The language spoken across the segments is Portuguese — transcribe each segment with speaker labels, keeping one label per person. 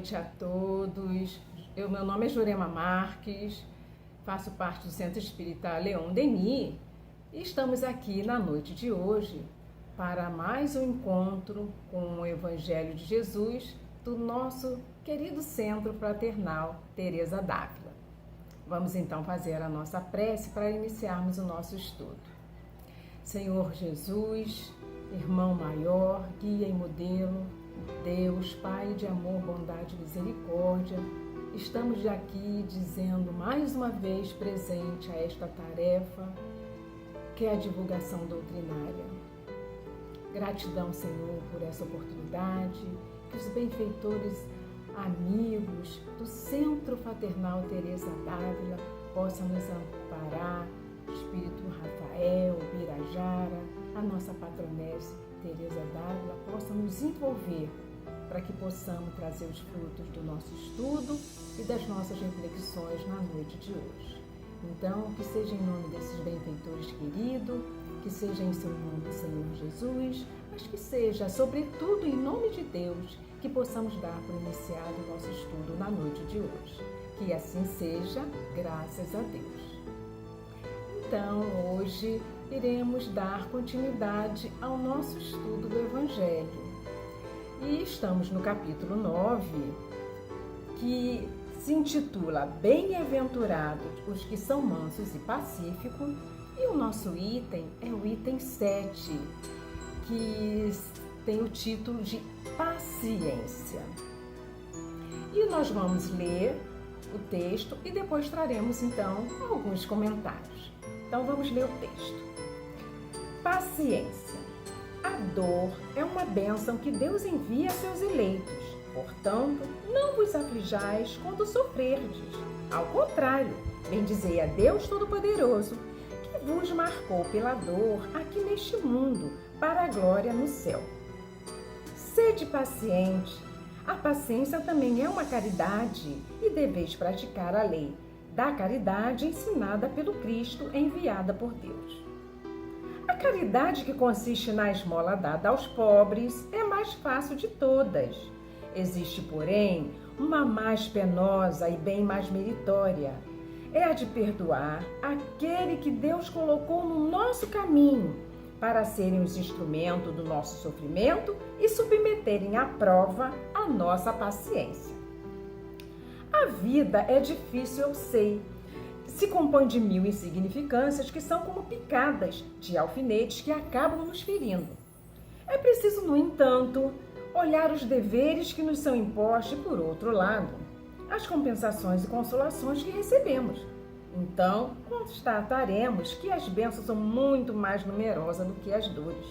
Speaker 1: noite a todos. Meu nome é Jurema Marques, faço parte do Centro Espírita Leon Denis e estamos aqui na noite de hoje para mais um encontro com o Evangelho de Jesus do nosso querido Centro Fraternal Teresa d'Ávila. Vamos então fazer a nossa prece para iniciarmos o nosso estudo. Senhor Jesus, irmão maior, guia e modelo, Deus, Pai de amor, bondade e misericórdia, estamos aqui dizendo mais uma vez presente a esta tarefa que é a divulgação doutrinária. Gratidão, Senhor, por essa oportunidade, que os benfeitores amigos do Centro Fraternal Teresa d'Ávila possam nos amparar, Espírito Rafael, Birajara, a nossa patronessa Teresa d'Ávila possa nos envolver para que possamos trazer os frutos do nosso estudo e das nossas reflexões na noite de hoje. Então, que seja em nome desses benfeitores queridos, que seja em seu nome, Senhor Jesus, mas que seja, sobretudo, em nome de Deus, que possamos dar por iniciado o nosso estudo na noite de hoje. Que assim seja, graças a Deus. Então, hoje iremos dar continuidade ao nosso estudo do Evangelho. E estamos no capítulo 9, que se intitula Bem-aventurados os que são mansos e pacíficos, e o nosso item é o item 7, que tem o título de Paciência. E nós vamos ler o texto e depois traremos então alguns comentários. Então vamos ler o texto. Paciência. A dor é uma bênção que Deus envia a seus eleitos. Portanto, não vos aflijais quando sofrerdes. Ao contrário, bendizei a Deus Todo-Poderoso, que vos marcou pela dor aqui neste mundo, para a glória no céu. Sede paciente. A paciência também é uma caridade e deveis praticar a lei da caridade ensinada pelo Cristo, enviada por Deus. A caridade que consiste na esmola dada aos pobres é a mais fácil de todas. Existe, porém, uma mais penosa e bem mais meritória. É a de perdoar aquele que Deus colocou no nosso caminho para serem os instrumentos do nosso sofrimento e submeterem à prova a nossa paciência. A vida é difícil, eu sei. Se compõe de 1000 insignificâncias que são como picadas de alfinetes que acabam nos ferindo. É preciso, no entanto, olhar os deveres que nos são impostos e, por outro lado, as compensações e consolações que recebemos. Então, constataremos que as bênçãos são muito mais numerosas do que as dores.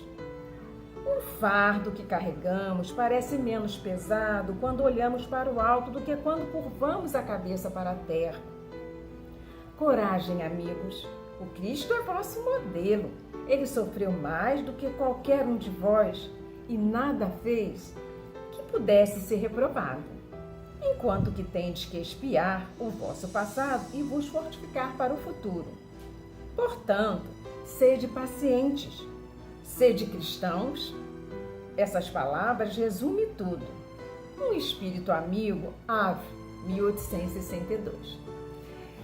Speaker 1: O fardo que carregamos parece menos pesado quando olhamos para o alto do que quando curvamos a cabeça para a terra. Coragem, amigos. O Cristo é vosso modelo. Ele sofreu mais do que qualquer um de vós e nada fez que pudesse ser reprovado. Enquanto que tendes que expiar o vosso passado e vos fortificar para o futuro. Portanto, sede pacientes, sede cristãos. Essas palavras resumem tudo. Um espírito amigo, Ave, 1862.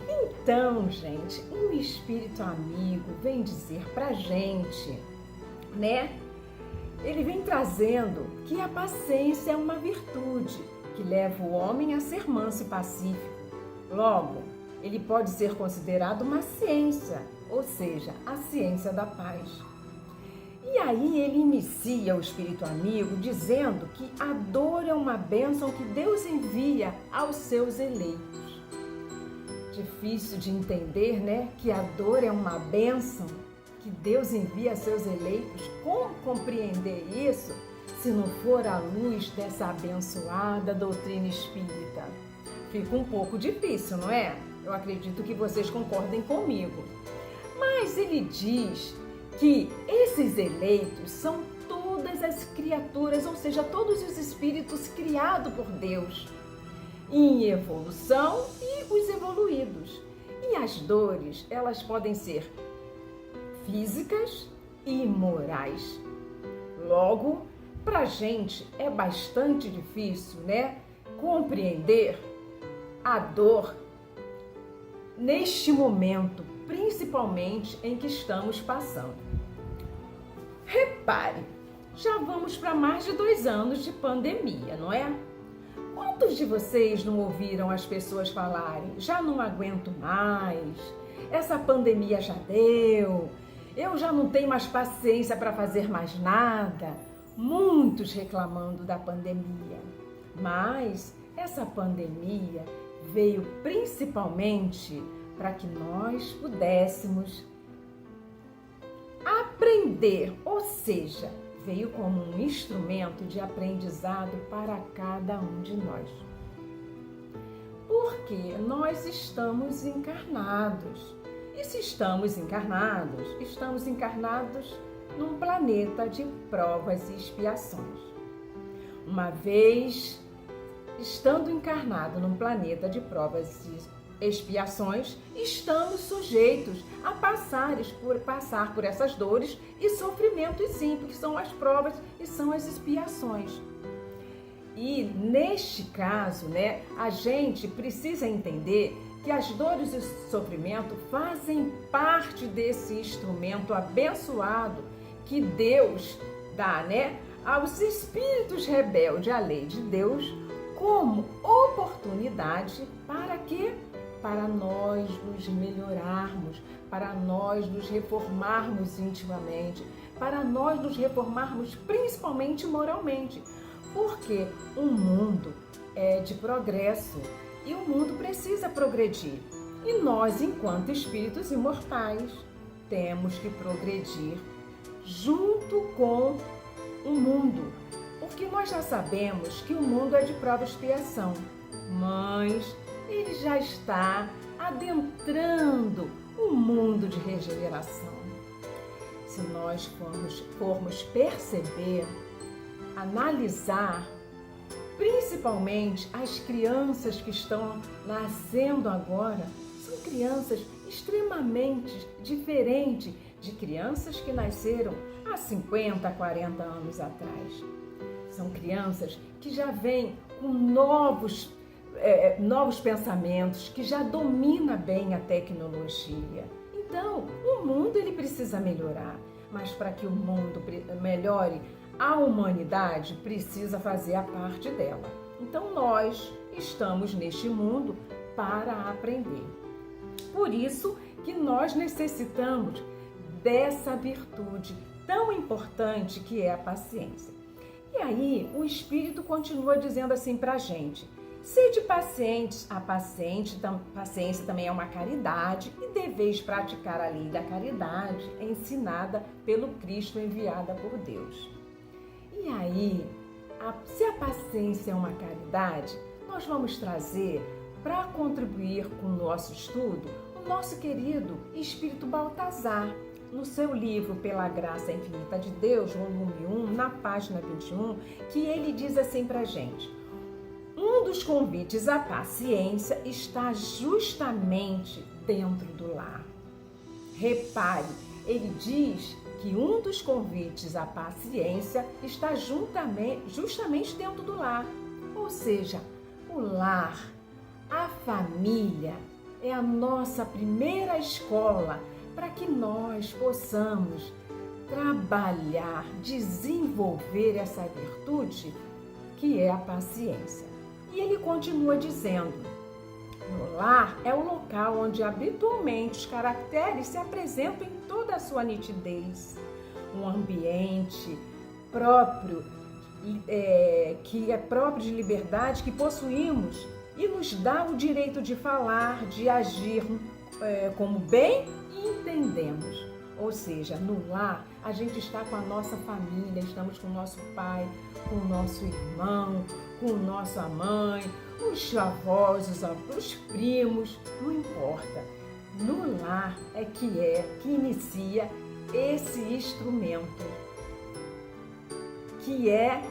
Speaker 1: Então, gente, um espírito amigo vem dizer pra gente, né? Ele vem trazendo que a paciência é uma virtude que leva o homem a ser manso e pacífico. Logo, ele pode ser considerado uma ciência, ou seja, a ciência da paz. E aí ele inicia o espírito amigo dizendo que a dor é uma bênção que Deus envia aos seus eleitos. Difícil de entender, né? Que a dor é uma bênção que Deus envia a seus eleitos. Como compreender isso se não for à luz dessa abençoada doutrina espírita? Fica um pouco difícil, não é? Eu acredito que vocês concordem comigo. Mas ele diz que esses eleitos são todas as criaturas, ou seja, todos os espíritos criados por Deus, em evolução e os evoluídos. E as dores, elas podem ser físicas e morais. Logo, pra gente é bastante difícil, né? compreender a dor neste momento, principalmente em que estamos passando. Repare, já vamos para mais de 2 anos de pandemia, não é? Quantos de vocês não ouviram as pessoas falarem, já não aguento mais, essa pandemia já deu, eu já não tenho mais paciência para fazer mais nada? Muitos reclamando da pandemia, mas essa pandemia veio principalmente para que nós pudéssemos aprender, ou seja, veio como um instrumento de aprendizado para cada um de nós. Porque nós estamos encarnados. E se estamos encarnados num planeta de provas e expiações. Uma vez estando encarnado num planeta de provas e expiações, estamos sujeitos a passar por essas dores e sofrimentos, sim, porque são as provas e são as expiações. E neste caso, a gente precisa entender que as dores e o sofrimento fazem parte desse instrumento abençoado que Deus dá, aos espíritos rebeldes à lei de Deus, como oportunidade para quê? Para nós nos melhorarmos, para nós nos reformarmos intimamente, para nós nos reformarmos principalmente moralmente, porque o mundo é de progresso e o mundo precisa progredir. E nós, enquanto espíritos imortais, temos que progredir junto com o mundo, porque nós já sabemos que o mundo é de prova e expiação, mas ele já está adentrando o mundo de regeneração. Se nós formos perceber, analisar, principalmente as crianças que estão nascendo agora, são crianças extremamente diferentes de crianças que nasceram há 50, 40 anos atrás. São crianças que já vêm com novos pensamentos, que já domina bem a tecnologia. Então, o mundo ele precisa melhorar, mas para que o mundo melhore, a humanidade precisa fazer a parte dela. Então, nós estamos neste mundo para aprender. Por isso que nós necessitamos dessa virtude tão importante que é a paciência. E aí, o Espírito continua dizendo assim para a gente: sede pacientes, a paciência também é uma caridade e deveis praticar a lei da caridade ensinada pelo Cristo, enviada por Deus. E aí, se a paciência é uma caridade, nós vamos trazer para contribuir com o nosso estudo o nosso querido Espírito Baltazar, no seu livro Pela Graça Infinita de Deus, volume 1, na página 21, que ele diz assim para a gente: um dos convites à paciência está justamente dentro do lar. Repare, ele diz que um dos convites à paciência está justamente dentro do lar. Ou seja, o lar, a família, é a nossa primeira escola para que nós possamos trabalhar, desenvolver essa virtude que é a paciência. E ele continua dizendo: o lar é o local onde habitualmente os caracteres se apresentam em toda a sua nitidez. Um ambiente próprio, que é próprio de liberdade que possuímos e nos dá o direito de falar, de agir como bem entendemos. Ou seja, no lar a gente está com a nossa família, estamos com o nosso pai, com o nosso irmão, com a nossa mãe, os avós, os primos, não importa. No lar é que inicia esse instrumento, que é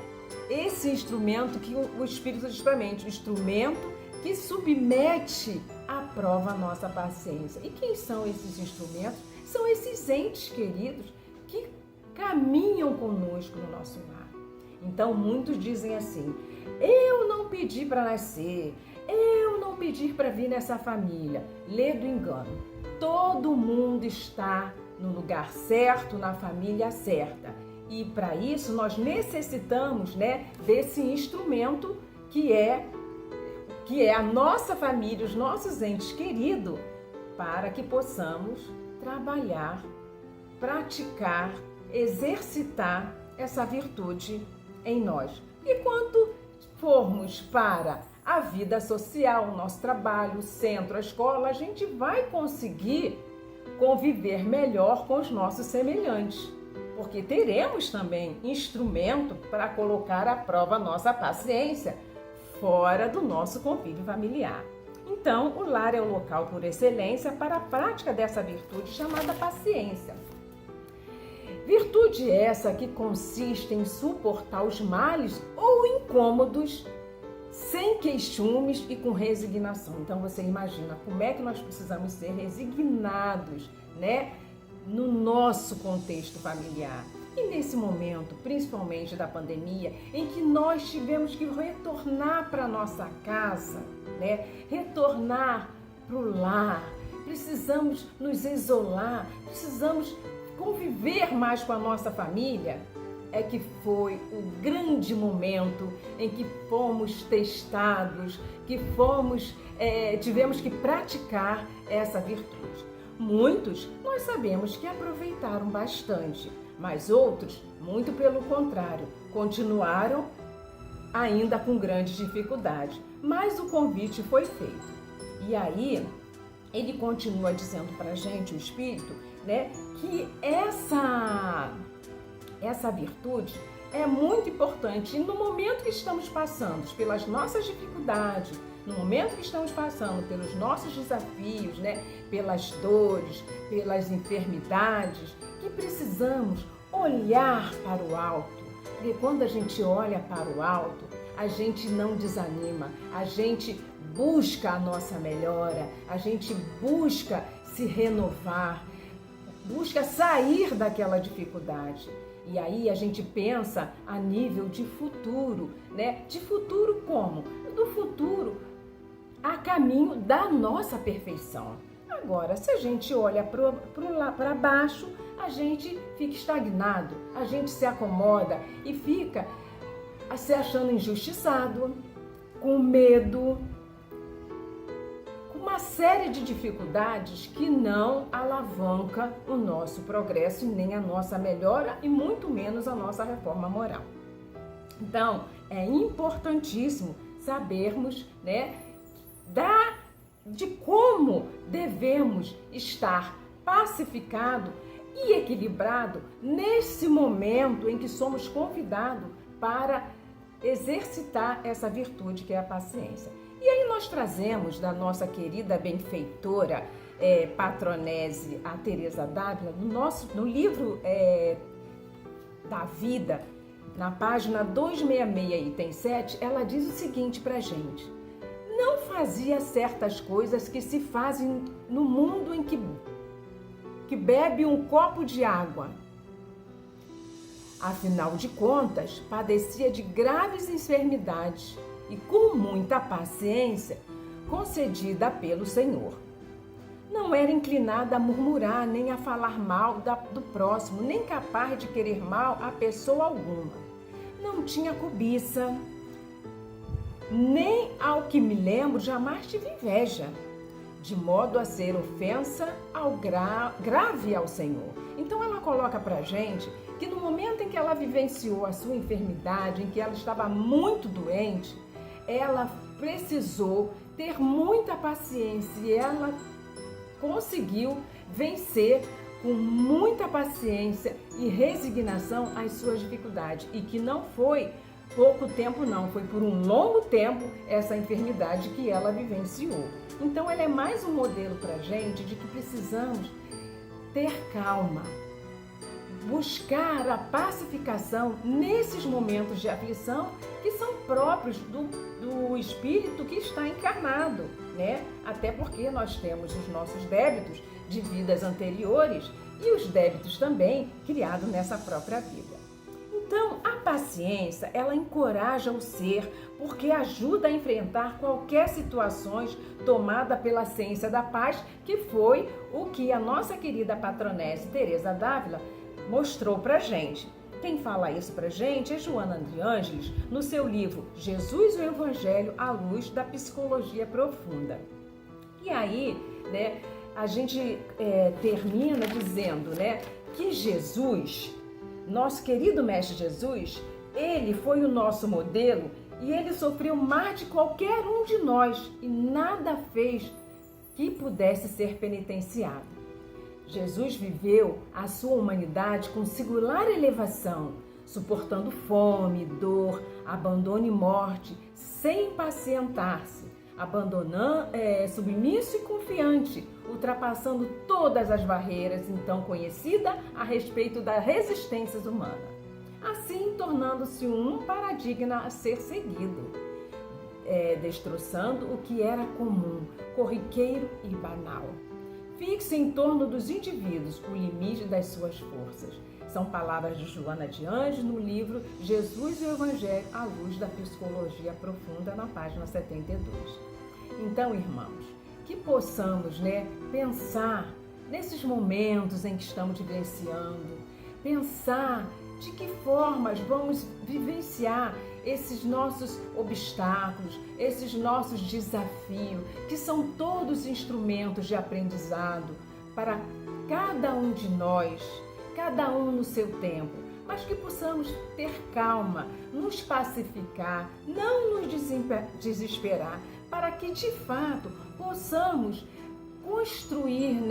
Speaker 1: esse instrumento que o Espírito diz para a mente, o instrumento que submete à prova a nossa paciência. E quem são esses instrumentos? São esses entes queridos que caminham conosco no nosso lar. Então, muitos dizem assim: Eu não pedi para nascer, eu não pedi para vir nessa família. Lê do engano. Todo mundo está no lugar certo, na família certa. E para isso nós necessitamos, né, desse instrumento que é a nossa família, os nossos entes queridos, para que possamos trabalhar, praticar, exercitar essa virtude em nós. E quando formos para a vida social, o nosso trabalho, o centro, a escola, a gente vai conseguir conviver melhor com os nossos semelhantes, porque teremos também instrumento para colocar à prova a nossa paciência fora do nosso convívio familiar. Então, o lar é o local por excelência para a prática dessa virtude chamada paciência. Virtude essa que consiste em suportar os males ou incômodos sem queixumes e com resignação. Então você imagina como é que nós precisamos ser resignados, né, no nosso contexto familiar. E nesse momento, principalmente da pandemia, em que nós tivemos que retornar para nossa casa, né, retornar para o lar, precisamos nos isolar, precisamos conviver mais com a nossa família, é que foi o grande momento em que fomos testados, que tivemos que praticar essa virtude. Muitos nós sabemos que aproveitaram bastante, mas outros, muito pelo contrário, continuaram ainda com grande dificuldade. Mas o convite foi feito. E aí, ele continua dizendo para a gente, o Espírito, né, que essa virtude é muito importante. E no momento que estamos passando pelas nossas dificuldades, no momento que estamos passando pelos nossos desafios, né, pelas dores, pelas enfermidades, que precisamos olhar para o alto. Porque quando a gente olha para o alto, a gente não desanima, a gente busca a nossa melhora, a gente busca se renovar, busca sair daquela dificuldade. E aí a gente pensa a nível de futuro, né? De futuro como? Do futuro a caminho da nossa perfeição. Agora, se a gente olha para baixo, a gente fica estagnado, a gente se acomoda e fica se achando injustiçado, com medo, com uma série de dificuldades que não alavanca o nosso progresso e nem a nossa melhora e muito menos a nossa reforma moral. Então, é importantíssimo sabermos, né, de como devemos estar pacificado e equilibrado nesse momento em que somos convidados para exercitar essa virtude que é a paciência. E aí nós trazemos da nossa querida benfeitora patronese, a Teresa d'Ávila, no livro da vida, na página 266, item 7, ela diz o seguinte pra gente: não fazia certas coisas que se fazem no mundo em que bebe um copo de água. Afinal de contas, padecia de graves enfermidades e com muita paciência concedida pelo Senhor. Não era inclinada a murmurar, nem a falar mal do próximo, nem capaz de querer mal a pessoa alguma. Não tinha cobiça, nem, ao que me lembro, jamais tive inveja, de modo a ser ofensa grave ao Senhor. Então ela coloca pra gente que no momento em que ela vivenciou a sua enfermidade, em que ela estava muito doente, ela precisou ter muita paciência e ela conseguiu vencer com muita paciência e resignação as suas dificuldades, e que não foi pouco tempo não, foi por um longo tempo essa enfermidade que ela vivenciou. Então ela é mais um modelo para a gente de que precisamos ter calma, buscar a pacificação nesses momentos de aflição que são próprios do espírito que está encarnado, né? Até porque nós temos os nossos débitos de vidas anteriores e os débitos também criados nessa própria vida. Então, a paciência, ela encoraja o ser porque ajuda a enfrentar qualquer situações tomada pela ciência da paz, que foi o que a nossa querida patronesse Teresa d'Ávila mostrou pra gente. Quem fala isso pra gente é Joana de Ângeles, no seu livro Jesus e o Evangelho à Luz da Psicologia Profunda. E aí, né, a gente termina dizendo, né, que Jesus, nosso querido Mestre Jesus, ele foi o nosso modelo e ele sofreu mais de qualquer um de nós e nada fez que pudesse ser penitenciado. Jesus viveu a sua humanidade com singular elevação, suportando fome, dor, abandono e morte, sem impacientar-se, submisso e confiante, ultrapassando todas as barreiras então conhecidas a respeito das resistências humanas, assim tornando-se um paradigma a ser seguido, destroçando o que era comum, corriqueiro e banal. Fixe em torno dos indivíduos o limite das suas forças. São palavras de Joana de Ângeles no livro Jesus e o Evangelho à Luz da Psicologia Profunda, na página 72. Então, irmãos, que possamos, pensar nesses momentos em que estamos vivenciando, pensar de que formas vamos vivenciar esses nossos obstáculos, esses nossos desafios, que são todos instrumentos de aprendizado para cada um de nós, cada um no seu tempo, mas que possamos ter calma, nos pacificar, não nos desesperar, para que de fato possamos construir,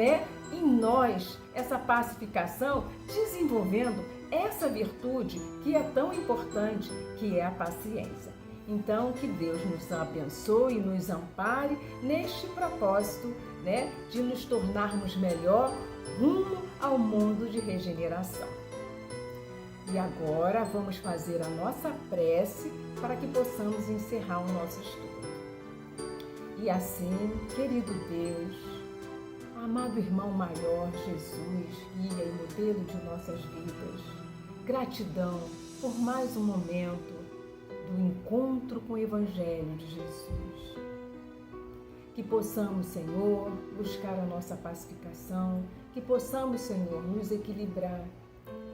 Speaker 1: em nós essa pacificação, desenvolvendo essa virtude que é tão importante, que é a paciência. Então, que Deus nos abençoe e nos ampare neste propósito, de nos tornarmos melhor rumo ao mundo de regeneração. E agora vamos fazer a nossa prece para que possamos encerrar o nosso estudo. E assim, querido Deus, amado irmão maior, Jesus, guia e modelo de nossas vidas, gratidão por mais um momento do encontro com o Evangelho de Jesus. Que possamos, Senhor, buscar a nossa pacificação, que possamos, Senhor, nos equilibrar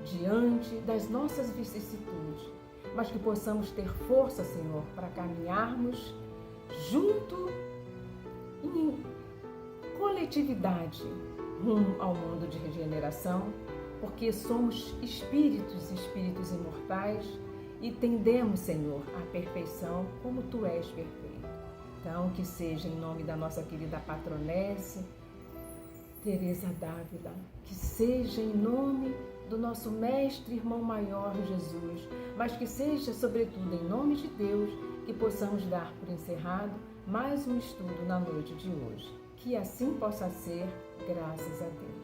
Speaker 1: diante das nossas vicissitudes, mas que possamos ter força, Senhor, para caminharmos junto em coletividade rumo ao mundo de regeneração, porque somos espíritos imortais e tendemos, Senhor, à perfeição como Tu és perfeito. Então, que seja em nome da nossa querida patronesse, Teresa d'Ávila, que seja em nome do nosso mestre irmão maior, Jesus, mas que seja, sobretudo, em nome de Deus, que possamos dar por encerrado mais um estudo na noite de hoje. Que assim possa ser, graças a Deus.